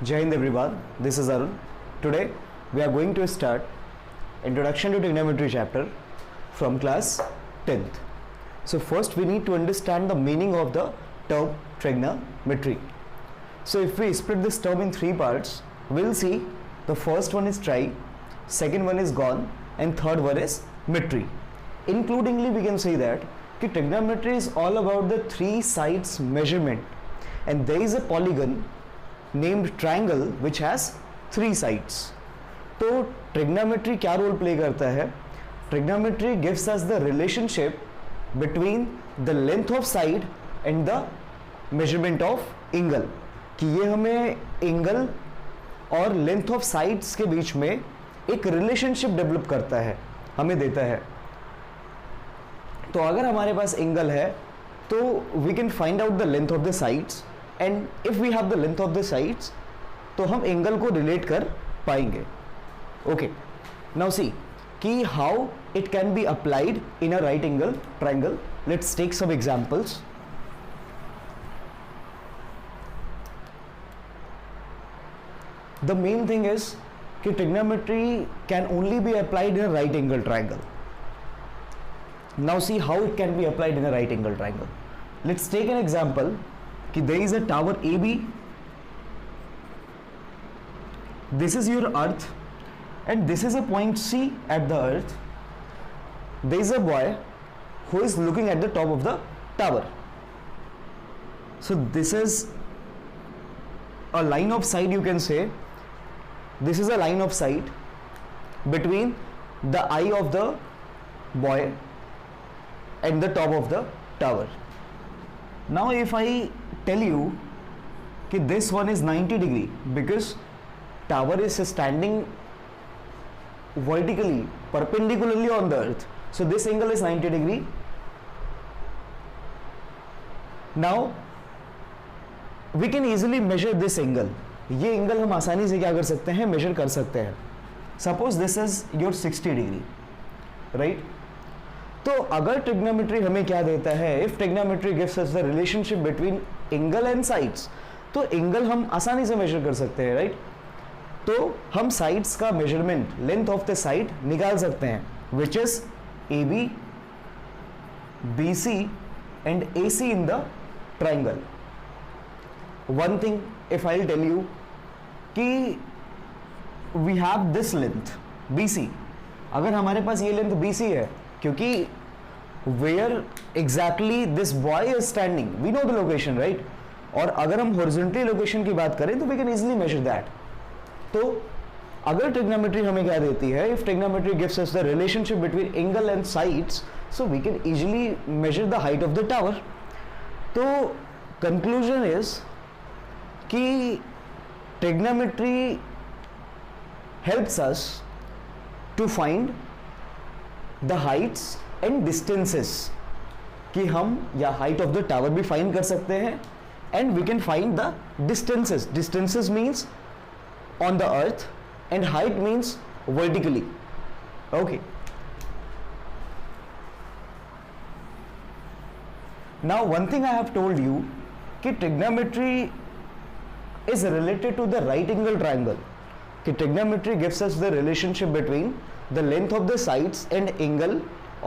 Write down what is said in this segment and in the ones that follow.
Jai Hind everyone, this is Arun. Today we are going to start Introduction to Trigonometry chapter from class 10th. So first we need to understand the meaning of the term trigonometry. So if we split this term in three parts, we'll see the first one is tri, second one is gon, and third one is metry. Includingly we can say that trigonometry is all about the three sides measurement, and there is a polygon named triangle which has three sides. तो trigonometry क्या role play करता है? Trigonometry gives us the relationship between the length of side and the measurement of angle, कि ये हमें angle और length of sides के बीच में एक रिलेशनशिप डेवलप करता है, हमें देता है. तो अगर हमारे पास एंगल है तो we can find out the length of the sides, and if we have the length of the sides तो हम एंगल को रिलेट कर पाएंगे. ओके, नाउ सी कि how it can be applied in a right angle triangle. Let's take some examples. The main thing is कि trigonometry can only be applied in a right angle triangle. Now see how it can be applied in a right angle triangle. Let's take an example कि there is a tower AB. This is your earth and this is a point C at the earth. There is a boy who is looking at the top of the tower. So this is a line of sight, you can say. This is a line of sight between the eye of the boy at the top of the tower. Now if I tell you कि this one is 90 degree because tower is standing vertically perpendicularly on the earth, so this angle is 90 degree. Now we can easily measure this angle. ये angle हम आसानी से क्या कर सकते हैं, major कर सकते हैं. Suppose this is your 60 degree, right? तो अगर ट्रिग्नोमेट्री हमें क्या देता है, if trigonometry gives us the relationship between angle and sides, तो एंगल हम आसानी से मेजर कर सकते हैं, राइट? तो हम साइड्स का measurement, length of the side निकाल सकते हैं, which is A B, B C and A C in the triangle. One thing if I tell you कि we have this length B C, अगर हमारे पास ये लेंथ बी सी है, क्योंकि where exactly this boy is standing, we know the location, right? और अगर हम horizontally location की बात करें तो we can easily measure that. तो अगर ट्रिग्नोमेट्री हमें क्या देती है, if trigonometry gives us the relationship between angle and sides, so we can easily measure the height of the tower. तो conclusion is कि trigonometry helps us to find the heights and distances, कि हम या height of the tower भी find कर सकते हैं and we can find the distances. Distances means on the earth and height means vertically. Okay, now one thing I have told you कि trigonometry is related to the right angle triangle, कि trigonometry gives us the relationship between the length of the sides and angle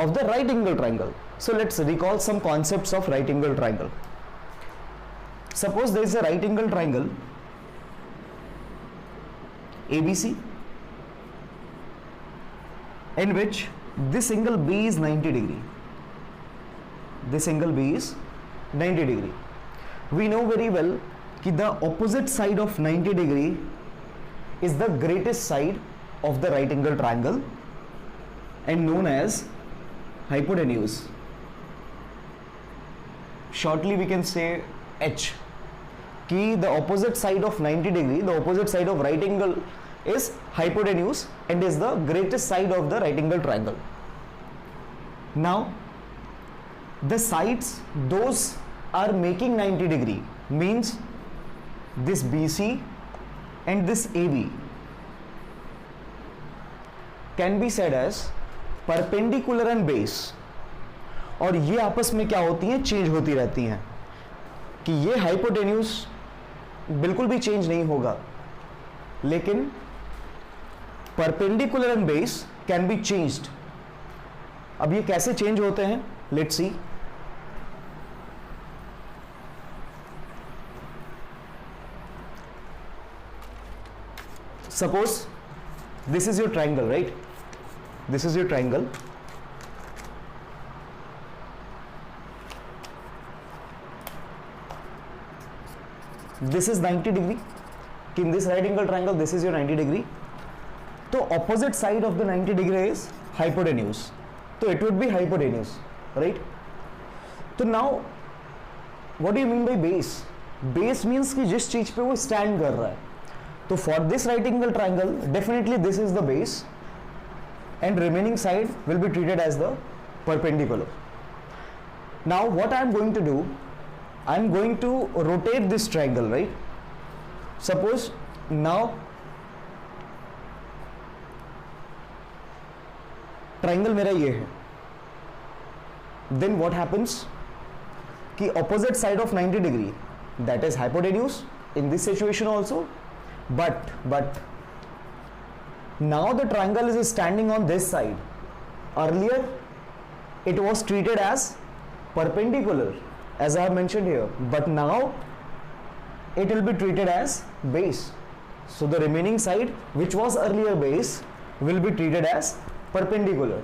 of the right angle triangle. So let's recall some concepts of right angle triangle. Suppose there is a right angle triangle ABC in which this angle B is 90 degree. This angle B is 90 degree. We know very well that the opposite side of 90 degree is the greatest side of the right angle triangle and known as hypotenuse. Shortly we can say H, कि the opposite side of 90 degree, the opposite side of right angle is hypotenuse and is the greatest side of the right angle triangle. Now the sides those are making 90 degree means this BC and this AB can be said as perpendicular and base. और ये आपस में क्या होती हैं, change होती रहती हैं, कि ये हाइपोटेन्यूज बिल्कुल भी चेंज नहीं होगा, लेकिन perpendicular and base can be changed. अब ये कैसे चेंज होते हैं, let's see. Suppose this is your triangle, right? This is your triangle. This is 90 degree. In this right angle triangle, this is your 90 degree. So opposite side of the 90 degree is hypotenuse. So it would be hypotenuse, right? So now, what do you mean by base? Base means कि जिस चीज पे वो stand कर रहा है. तो for this right angle triangle, definitely this is the base, and remaining side will be treated as the perpendicular. Now what I am going to do, I am going to rotate this triangle, right? Suppose now triangle मेरा ये है, then what happens कि opposite side of 90 degree, that is hypotenuse in this situation also. But now the triangle is standing on this side. Earlier it was treated as perpendicular, as I have mentioned here, but now it will be treated as base. So the remaining side, which was earlier base, will be treated as perpendicular.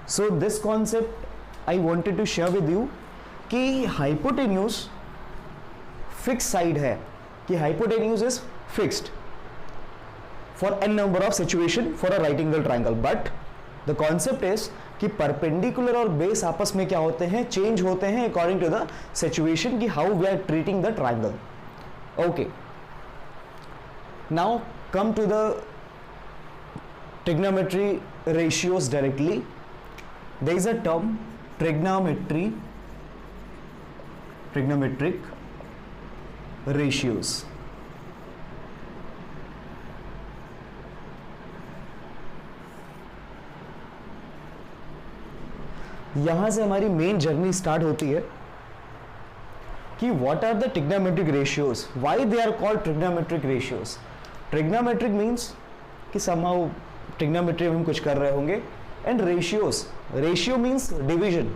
So this concept I wanted to share with you कि hypotenuse fixed side है, कि hypotenuse is fixed for n number of situation for a right angle triangle, but the concept is कि perpendicular और base आपस में क्या होते हैं, change होते हैं according to the situation कि how we are treating the triangle. Okay, now come to the trigonometry ratios directly. There is a term trigonometric ratios. यहां से हमारी मेन जर्नी स्टार्ट होती है कि what are the trigonometric ratios, why they are called trigonometric ratios. Trigonometric means कि somehow trigonometry में हम कुछ कर रहे होंगे, and ratios, ratio means division.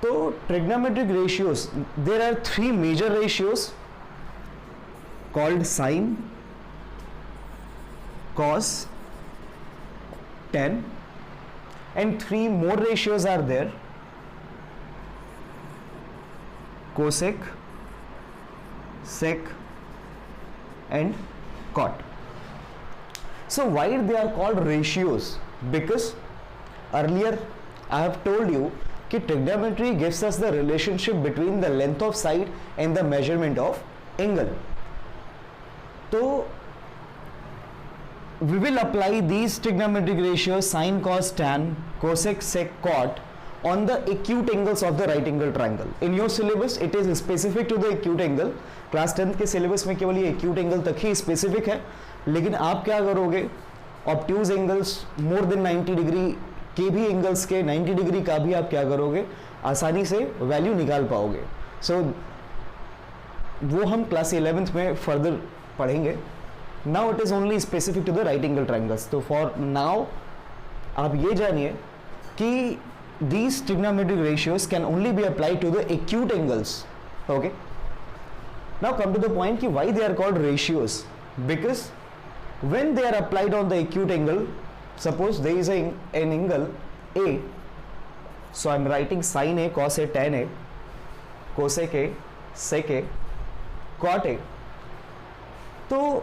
तो trigonometric ratios, there are 3 major ratios called sine, cos, tan, and 3 more ratios are there: cosec, sec and cot. So why they are called ratios? Because earlier I have told you कि trigonometry gives us the relationship between the length of side and the measurement of angle. तो we will apply these trigonometric ratios sin, cos, tan, cosec, sec, cot on the acute angles of the right angle triangle. In your syllabus it is specific to the acute angle. Class 10th के syllabus में केवल ये acute angle तक ही specific है, लेकिन आप क्या करोगे, obtuse angles more than 90 degree के भी एंगल्स के 90 डिग्री का भी आप क्या करोगे, आसानी से वैल्यू निकाल पाओगे. सो वो हम क्लास 11th में फर्दर पढ़ेंगे. Now it is only specific to the right angle triangles. तो for now आप ये जानिए कि these trigonometric ratios can only be applied to the acute angles. Okay. Now come to the point कि why they are called ratios. Because when they are applied on the acute angle, suppose there is an angle A, so I am writing sin A, cos A, tan A, cosec A, sec A, cot A. तो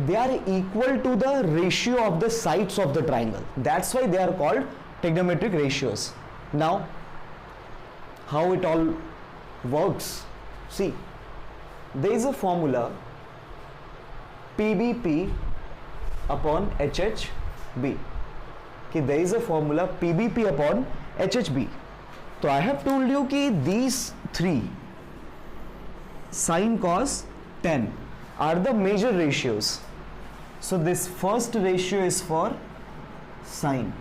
they are equal to the ratio of the sides of the triangle. That's why they are called trigonometric ratios. Now how it all works, see, there is a formula PBP upon HHB. कि there is a formula PBP upon HHB. तो I have told you कि these 3 sin, cos, tan are the major ratios. So this first ratio is for sine.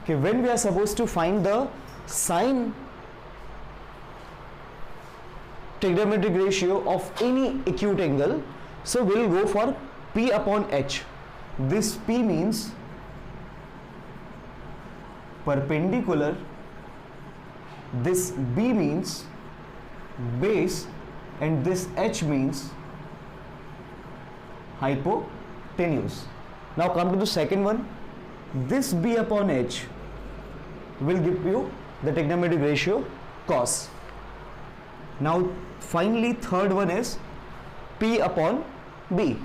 Okay, when we are supposed to find the sine trigonometric ratio of any acute angle, so we'll go for P upon H. This P means perpendicular, this B means base, and this H means hypotenuse. Now come to the second one. This B upon H will give you the trigonometric ratio cos. Now finally third one is P upon B,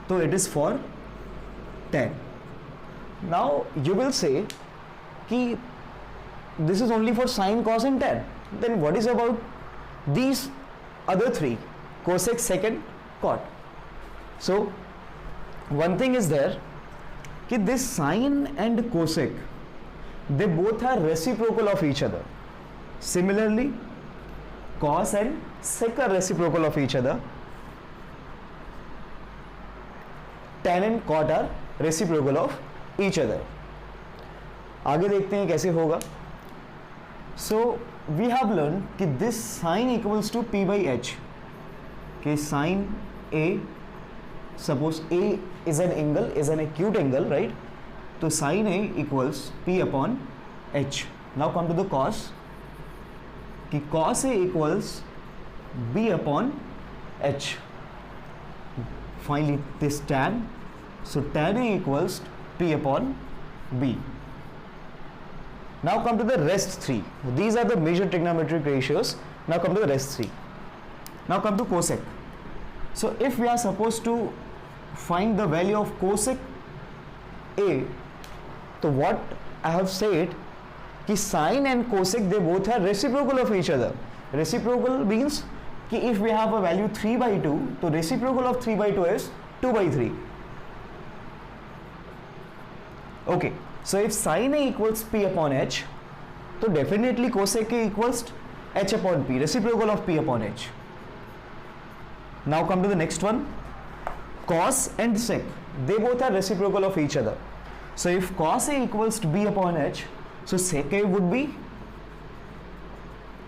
so it is for tan. Now you will say कि this is only for sine, cos and tan. Then what is about these other three, cosec, secant, cot? So one thing is there कि this sine and cosec, they both are reciprocal of each other. Similarly, cos and sec are reciprocal of each other. Tan and cot are reciprocal of each other. आगे देखते हैं कैसे होगा. So we have learned कि this sine equals to P by H. कि sine A, suppose A is an angle, is an acute angle, right? तो sine A equals P upon H. Now come to the cos. कि cos A equals B upon H. Finally this tan. So tan A equals P upon B. Now come to the rest three. These are the major trigonometric ratios. Now come to the rest three. Now come to cosec. So if we are supposed to find the value of cosec A, so what I have said कि sine and cosec, they both are reciprocal of each other. Reciprocal means कि if we have a value 3 by 2, so reciprocal of 3 by 2 is 2 by 3. Okay, so if sine A equals P upon H, so definitely cosec A equals H upon P, reciprocal of P upon H. Now come to the next one. Cos and sec, they both are reciprocal of each other. So if cos A equals to B upon H, so sec A would be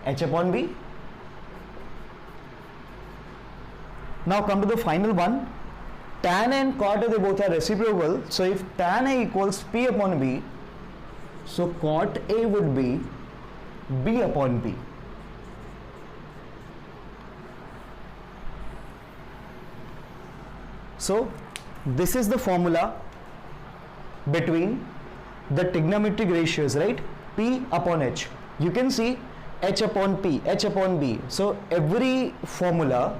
H upon B. Now come to the final one. Tan and cot, they both are reciprocal. So if tan A equals P upon B, so cot A would be B upon P. So this is the formula between the trigonometric ratios, right? P upon H. You can see H upon P, H upon B. So every formula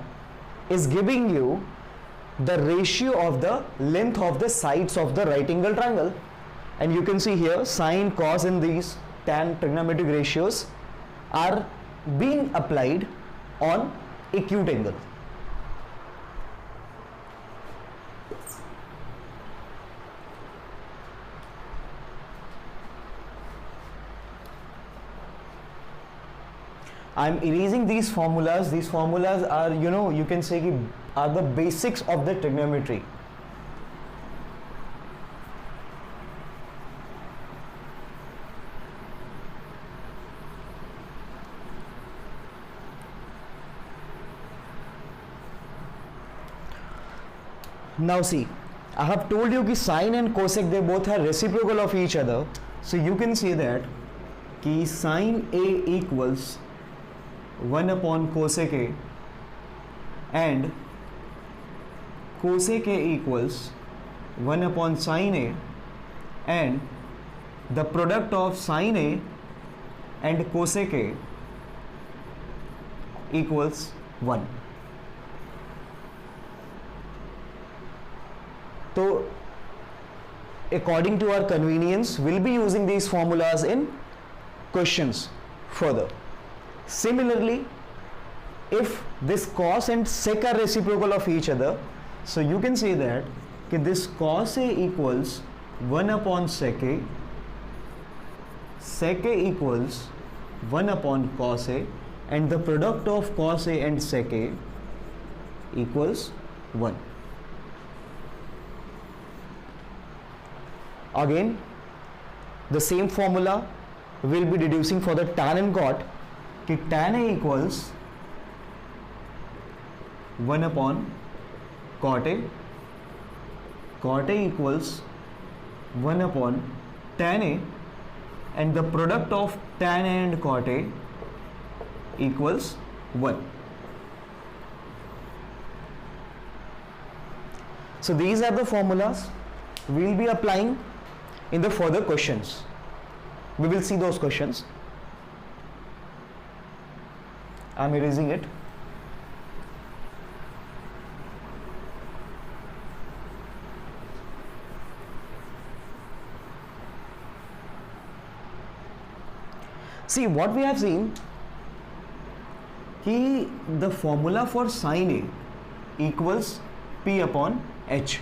is giving you the ratio of the length of the sides of the right angle triangle. And you can see here sine, cos and these tan trigonometric ratios are being applied on acute angle. I am erasing these formulas. These formulas are, you can say are the basics of the trigonometry. Now see, I have told you that sine and cosec, they both are reciprocal of each other. So you can say that कि sine A equals 1 upon cosec A and cosec A equals 1 upon sine A, and the product of sine A and cosec A equals 1. So according to our convenience, we'll be using these formulas in questions further. Similarly, if this cos and sec are reciprocal of each other, so you can say that this cos A equals 1 upon sec A, sec A equals 1 upon cos A, and the product of cos A and sec A equals 1. Again, the same formula will be deducing for the tan and cot, कि tan A equals 1 upon cot A. Cot A equals 1 upon tan A, and the product of tan A and cot A equals 1. So these are the formulas we will be applying in the further questions. We will see those questions. I am erasing it. See, what we have seen, the formula for sin A equals P upon H.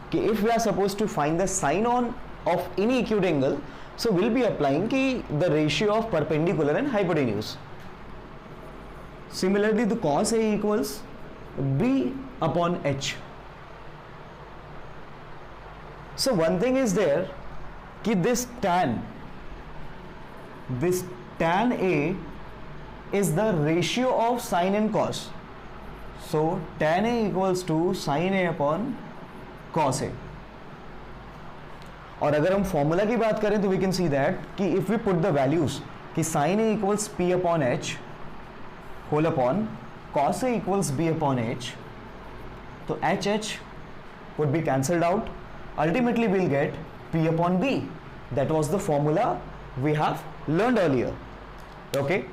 Okay, if we are supposed to find the sin of any acute angle, so we'll be applying the ratio of perpendicular and hypotenuse. Similarly, the cos A equals B upon H. So one thing is there, this tan A is the ratio of sin and cos. So tan A equals to sin A upon cos A. और अगर हम formula की बात करें तो we can see that कि if we put the values कि sin A equals P upon H whole upon cos A equals B upon H, तो H would be cancelled out. Ultimately we'll get P upon B. That was the formula we have learned earlier. Okay.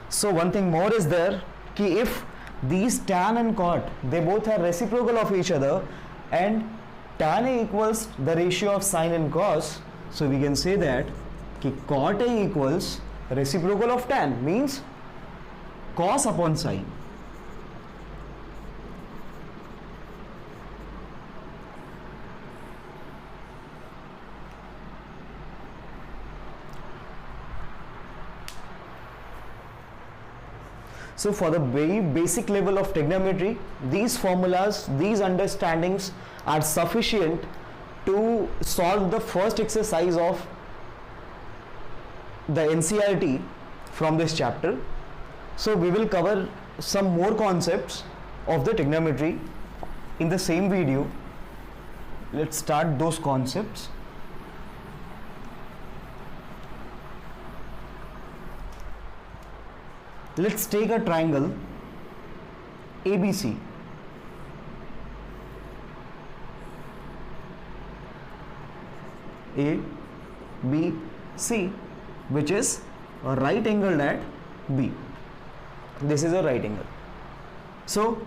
So one thing more is there कि if these tan and cot, they both are reciprocal of each other, and tan A equals the ratio of sin and cos, so we can say that कि cot A equals reciprocal of tan, means cos upon sin. So for the very basic level of trigonometry, these formulas, these understandings are sufficient to solve the first exercise of the NCERT from this chapter. So we will cover some more concepts of the trigonometry in the same video. Let's start those concepts. Let's take a triangle ABC. A, B, C, which is a right angle at B. This is a right angle. So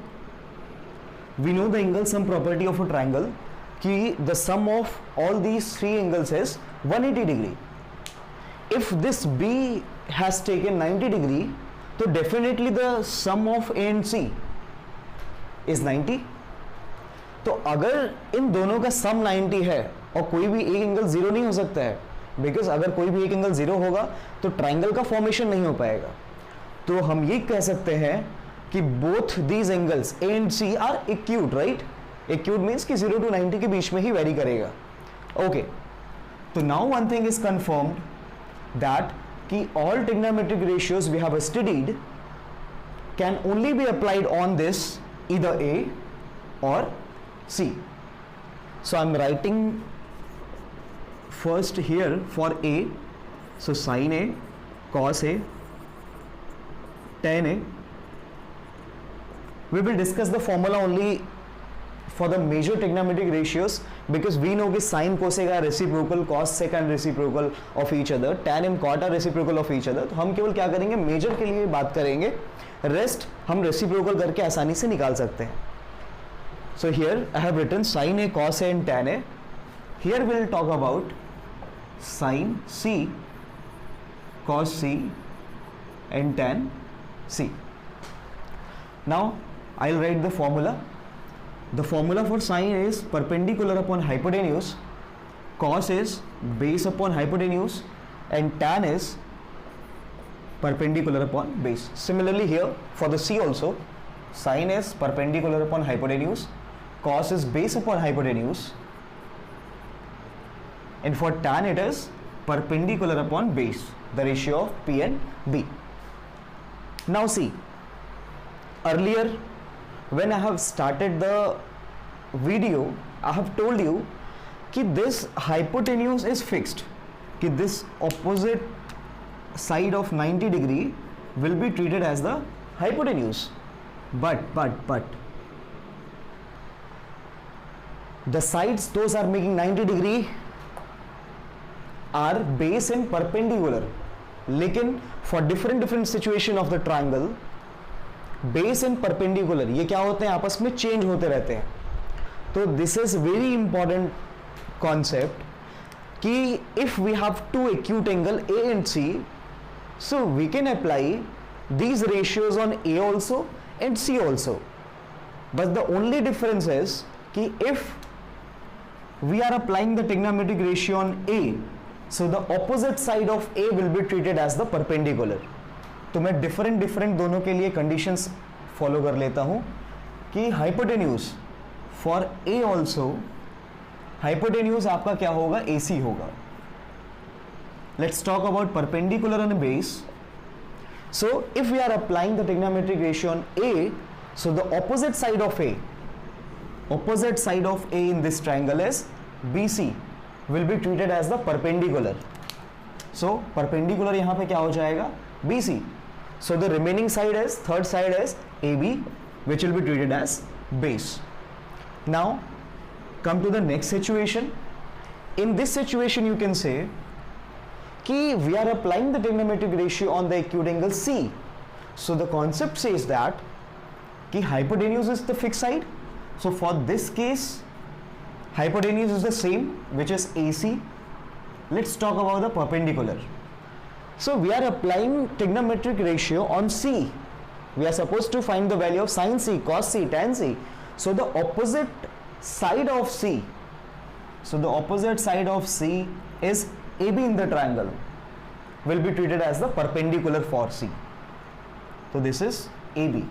we know the angle sum property of a triangle कि the sum of all these three angles is 180 degree. If this B has taken 90 degree, तो definitely the sum of A and C is 90. तो अगर इन दोनों का सम 90 है और कोई भी एक एंगल जीरो नहीं हो सकता है, बिकॉज अगर कोई भी एक एंगल जीरो होगा तो ट्राइंगल का फॉर्मेशन नहीं हो पाएगा. तो हम ये कह सकते हैं कि both these angles A and C are acute, right. Acute means कि 0 to 90 के बीच में ही वेरी करेगा. ओके, तो now one thing is confirmed that कि all trigonometric ratios we have studied can only be applied on this either A or C. So I'm writing first here for A, so sin A, cos A, tan A. We will discuss the formula only for the major trigonometric ratios, because we know कि sin cosec are reciprocal, cos sec are reciprocal of each other, tan and cot are reciprocal of each other. तो हम केवल क्या करेंगे, major के लिए बात करेंगे, रेस्ट हम रेसिप्रोकल करके आसानी से निकाल सकते हैं. So here I have written sin A, cos A and tan A. Here we will talk about sin C, cos C and tan C. Now I'll write the formula. The formula for sin is perpendicular upon hypotenuse, cos is base upon hypotenuse, and tan is perpendicular upon base. Similarly here for the C also, sin is perpendicular upon hypotenuse, cos is base upon hypotenuse, and for tan it is perpendicular upon base, the ratio of P and B. Now see, earlier when I have started the video, I have told you कि this hypotenuse is fixed, कि this opposite side of 90 degree will be treated as the hypotenuse. But the sides those are making 90 degree are base and perpendicular. लेकिन for different situation of the triangle, base and perpendicular ये क्या होते हैं, आपस में change होते रहते हैं. तो this is very important concept कि if we have two acute angle A and C, so we can apply these ratios on A also and C also. But the only difference is कि if we are applying the trigonometric ratio on A, so the opposite side of A will be treated as the perpendicular. तो मैं different दोनों के लिए conditions follow कर लेता हूँ कि hypotenuse for A also, hypotenuse आपका क्या होगा, AC होगा. Let's talk about perpendicular on a base. So if we are applying the trigonometric ratio on A, so the opposite side of A in this triangle is BC will be treated as the perpendicular. So perpendicular यहाँ पे क्या हो जाएगा, BC. So the remaining side is, third side is AB, which will be treated as base. Now come to the next situation. In this situation you can say कि we are applying the trigonometric ratio on the acute angle C. So the concept says that कि hypotenuse is the fixed side. So for this case hypotenuse is the same, which is AC. Let's talk about the perpendicular. So we are applying trigonometric ratio on C. We are supposed to find the value of sin C, cos C, tan C. So the opposite side of C, is AB in the triangle, will be treated as the perpendicular for C. So this is AB.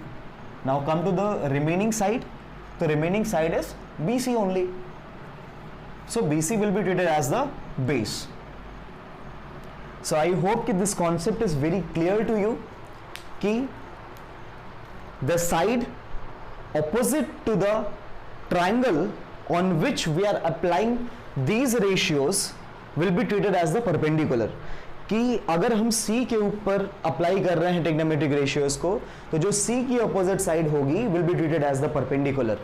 Now come to the remaining side. The remaining side is BC only. So BC will be treated as the base. So I hope that this concept is very clear to you कि the side opposite to the triangle on which we are applying these ratios will be treated as the perpendicular. कि अगर हम C के ऊपर apply कर रहे हैं trigonometric ratios को, तो जो C की अपोजिट साइड होगी will be treated as the perpendicular.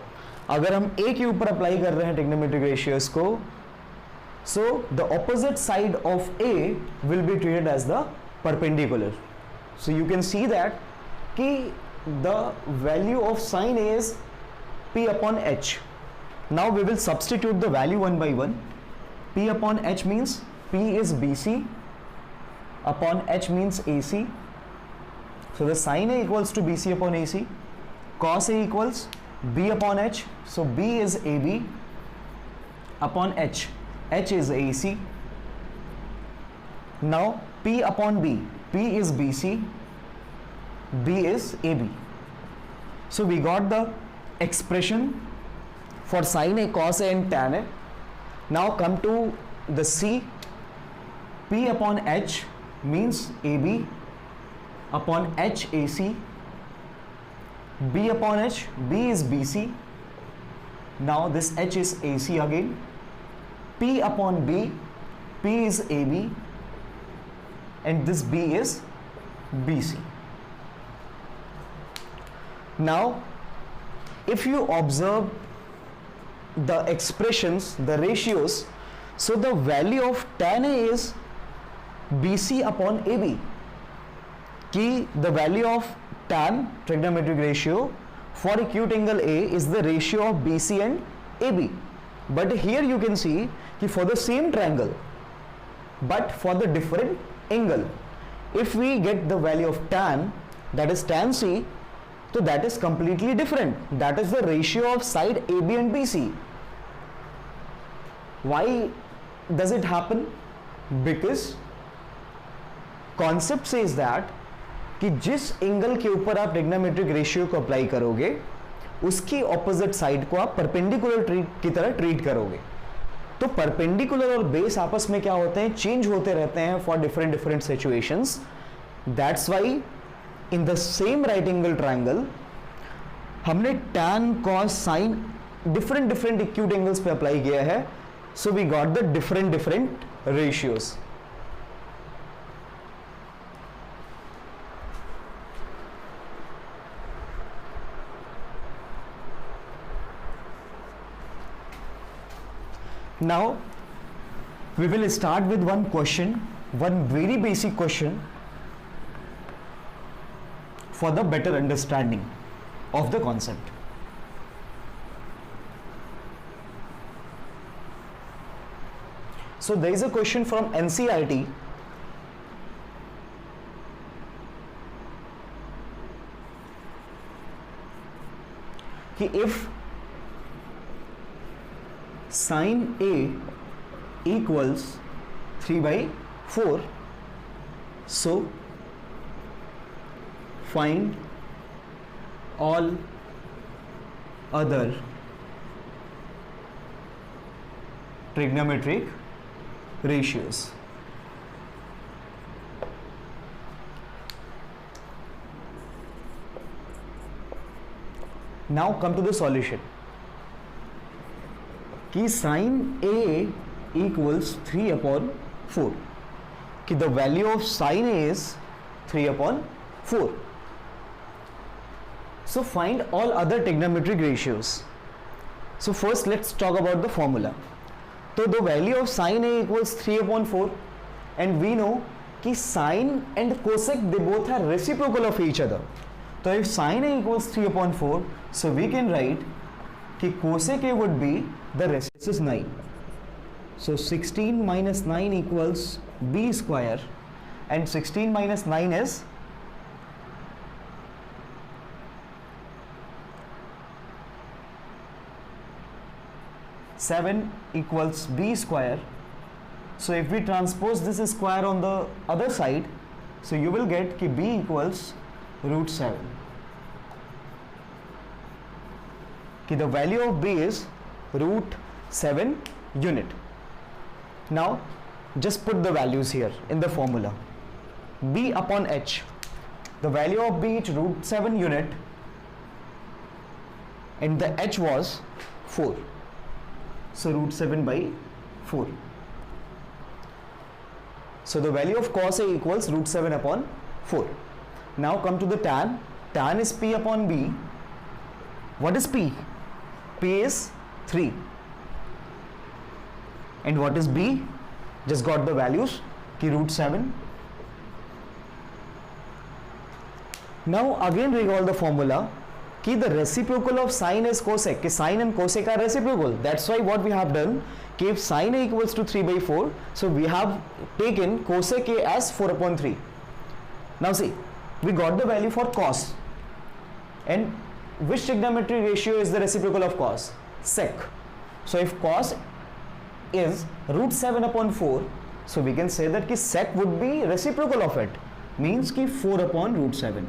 अगर हम A के ऊपर अप्लाई कर रहे हैं ट्रिग्नोमेट्रिक रेशियोज को, so the opposite side of A will be treated as the perpendicular. So you can see that कि the value of sin A is P upon H. Now we will substitute the value one by one. P upon H means P is BC upon H means AC. So the sin A equals to BC upon AC. Cos A equals B upon H. So B is AB upon H. H is AC. Now P upon B. P is BC. B is AB. So we got the expression for sin A, cos A and tan A. Now come to the C. P upon H means AB upon H AC. B upon H, B is BC. Now this H is AC again. P upon B, P is AB and this B is BC. Now if you observe the expressions, the ratios, so the value of tan A is BC upon AB. Ki the value of tan trigonometric ratio for acute angle A is the ratio of BC and AB. But here you can see कि for the same triangle but for the different angle, if we get the value of tan, that is tan C, so that is completely different. That is the ratio of side AB and BC. Why does it happen? Because concept says that कि जिस angle के ऊपर आप trigonometric ratio को apply करोगे उसकी opposite side को आप परपेंडिकुलर की तरह ट्रीट करोगे. तो परपेंडिकुलर और बेस आपस में क्या होते हैं, चेंज होते रहते हैं for different situations. That's why in the same right angle triangle हमने tan cos sin different different acute angles पे अप्लाई किया है, so we got the different different ratios. Now we will start with one question, one very basic question for the better understanding of the concept. So there is a question from NCERT कि if sin A equals 3/4, so find all other trigonometric ratios. Now come to the solution. कि sin A equals 3/4, कि the value of sin A is 3/4. So find all other trigonometric ratios. So first let's talk about the formula. So the value of sin A equals 3/4, and we know कि sin and cosec they both are reciprocal of each other. So if sin A equals 3/4, so we can write कि cosec A would be the reciprocal. This is 9. So 16 minus 9 equals b square, and 16 minus 9 is 7 equals b square. So if we transpose this square on the other side, so you will get कि b equals √7, कि the value of b is √7 unit. Now just put the values here in the formula. b upon h, the value of b is √7 unit, and the h was 4. So √7/4. So the value of cos A equals √7/4. Now come to the tan. Tan is P upon B. What is P? P is 3. And what is B? Just got the values, ki √7. Now again recall the formula, कि the reciprocal of sin is cosec, कि sin and cosec are reciprocal. That's why what we have done, कि if sin A equals to 3/4, so we have taken cosec A as 4/3. Now see, we got the value for cos, and which trigonometric ratio is the reciprocal of cos? Sec. So if cos is √7/4, so we can say that कि sec would be reciprocal of it, means कि 4/√7.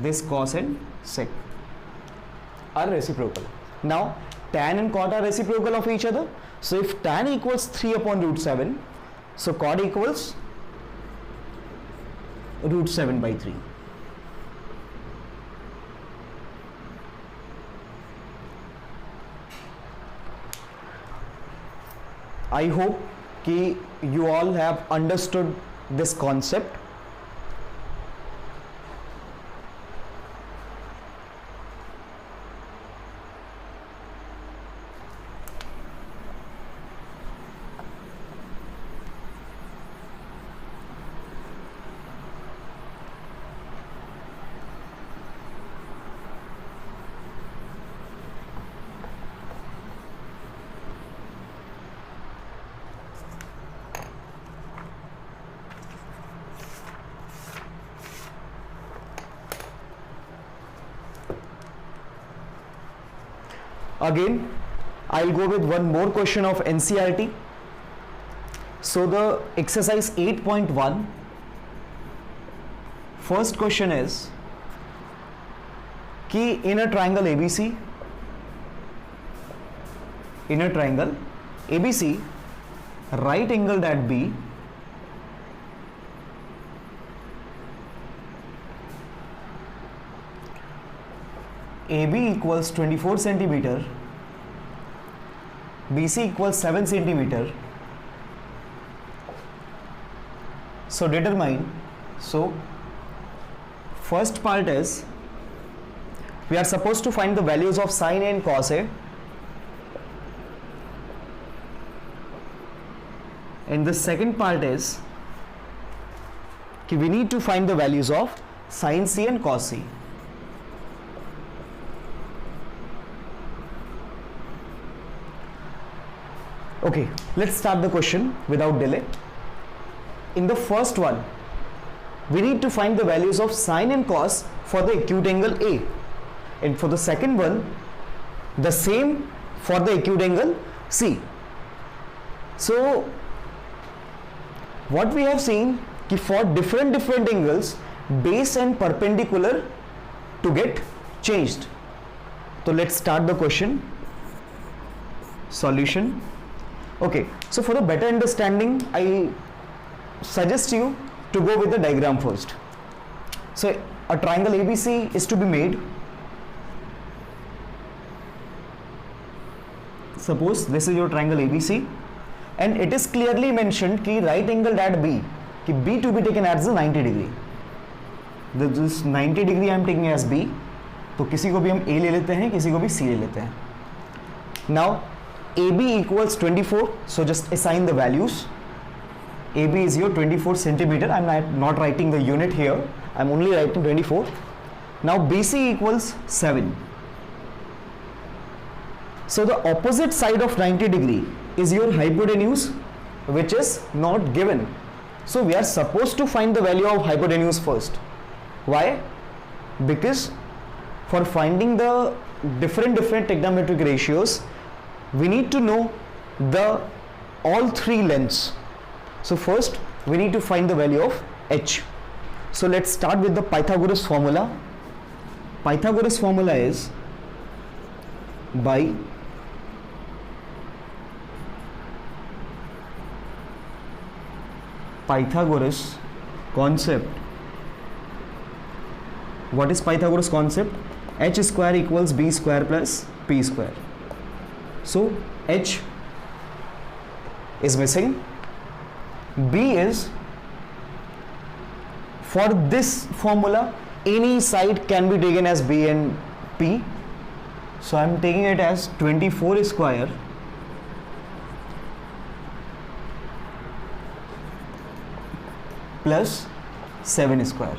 This cos and sec are reciprocal. Now tan and cot are reciprocal of each other. So if tan equals 3/√7, so cot equals √7/3. I hope कि you all have understood this concept. Again, I'll go with one more question of NCERT. So the exercise 8.1, first question is कि in a triangle ABC, right angled at B, AB equals 24 centimeter, BC equals 7 centimeter. So determine. So first part is we are supposed to find the values of sin A and cos A, and the second part is we need to find the values of sin C and cos C. Okay, let's start the question without delay. In the first one, we need to find the values of sin and cos for the acute angle A, and for the second one, the same for the acute angle C. So what we have seen कि for different angles, base and perpendicular to get changed. So let's start the question. Solution. Okay, so for a better understanding, I suggest you to go with the diagram first. So a triangle ABC is to be made. Suppose this is your triangle ABC, and it is clearly mentioned कि right angled at B, कि B to be taken as the 90 degree. This 90 degree I am taking as B. तो किसी को भी हम A ले लेते हैं, किसी को भी C ले लेते हैं. Now AB equals 24, so just assign the values. AB is your 24 centimeter. I am not writing the unit here. I am only writing 24. Now BC equals 7. So the opposite side of 90 degree is your hypotenuse, which is not given. So we are supposed to find the value of hypotenuse first. Why? Because for finding the different trigonometric ratios, we need to know the all three lengths. So first we need to find the value of h. So let's start with the Pythagoras formula. Pythagoras formula is by Pythagoras concept. What is Pythagoras concept? H square equals B square plus P square. So H is missing. B is, for this formula, any side can be taken as B and P. So I am taking it as 24 square plus 7 square.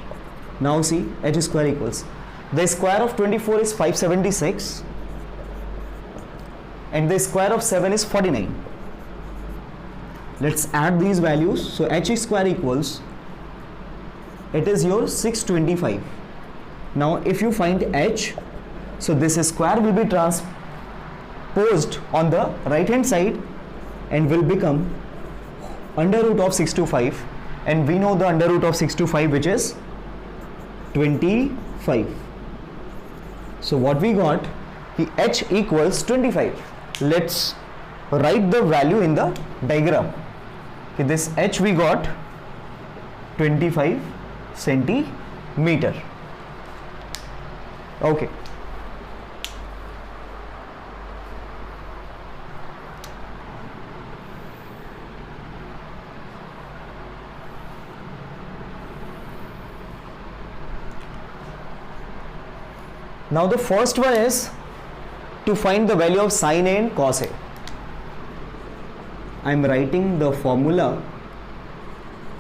Now see, H square equals, the square of 24 is 576 and the square of 7 is 49. Let's add these values. So H square equals, it is your 625. Now if you find H, so this square will be transposed on the right hand side and will become under root of 625, and we know the under root of 625, which is 25. So what we got, H equals 25. Let's write the value in the diagram. This H we got 25 centimeter. Okay. Now the first one is to find the value of sin A and cos A. I am writing the formula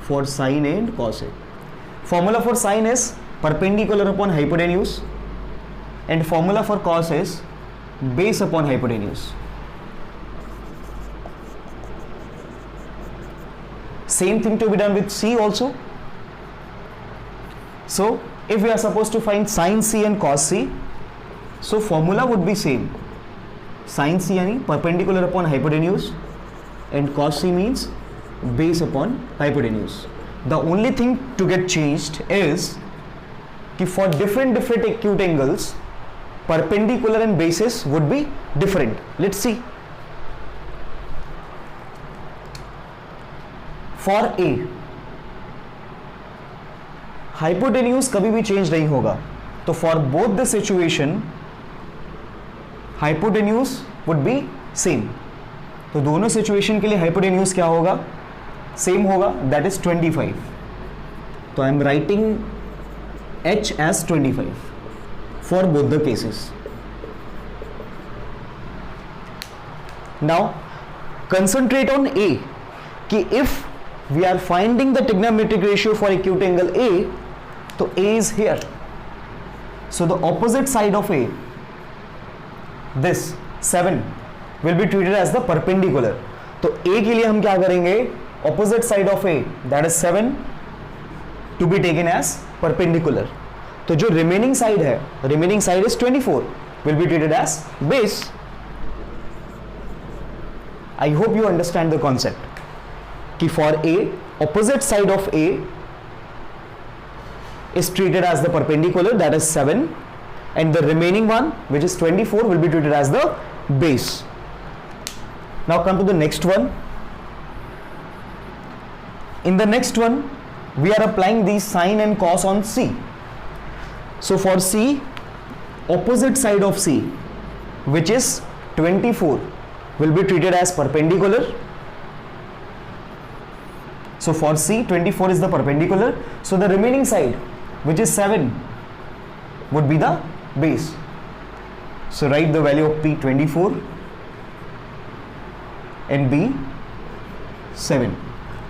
for sin A and cos A. Formula for sin is perpendicular upon hypotenuse, and formula for cos is base upon hypotenuse. Same thing to be done with C also. So if we are supposed to find sin C and cos C, so formula would be same. Sin C यानी perpendicular upon hypotenuse and cos C means base upon hypotenuse. The only thing to get changed is कि for different acute angles, perpendicular and bases would be different. Let's see. For A, hypotenuse कभी भी change नहीं होगा. तो for both the situation, hypotenuse would be same. तो दोनों situation के लिए हाइपोटेन्यूज क्या होगा, सेम होगा, दैट इज 25। तो I am writing h as 25 for both the cases. Now concentrate on A कि if we are finding the trigonometric ratio for acute angle A, तो A is here. So the opposite side of A, this 7 will be treated as the perpendicular. तो A के लिए हम क्या करेंगे, opposite side of A, that is 7 to be taken as perpendicular. तो जो remaining side है, remaining side is 24, will be treated as base. I hope you understand the concept कि for A, opposite side of A is treated as the perpendicular, that is 7, and the remaining one, which is 24, will be treated as the base. Now come to the next one. In the next one, we are applying the sine and cos on C. So for C, opposite side of C, which is 24, will be treated as perpendicular. So for C, 24 is the perpendicular. So the remaining side, which is 7, would be the base. So write the value of P 24 and B 7.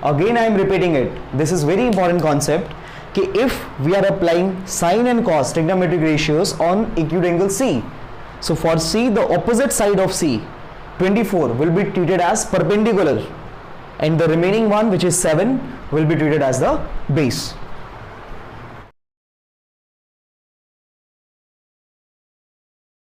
Again I am repeating it. This is very important concept कि if we are applying sine and cos trigonometric ratios on acute angle C, so for C, the opposite side of C, 24, will be treated as perpendicular, and the remaining one, which is 7, will be treated as the base.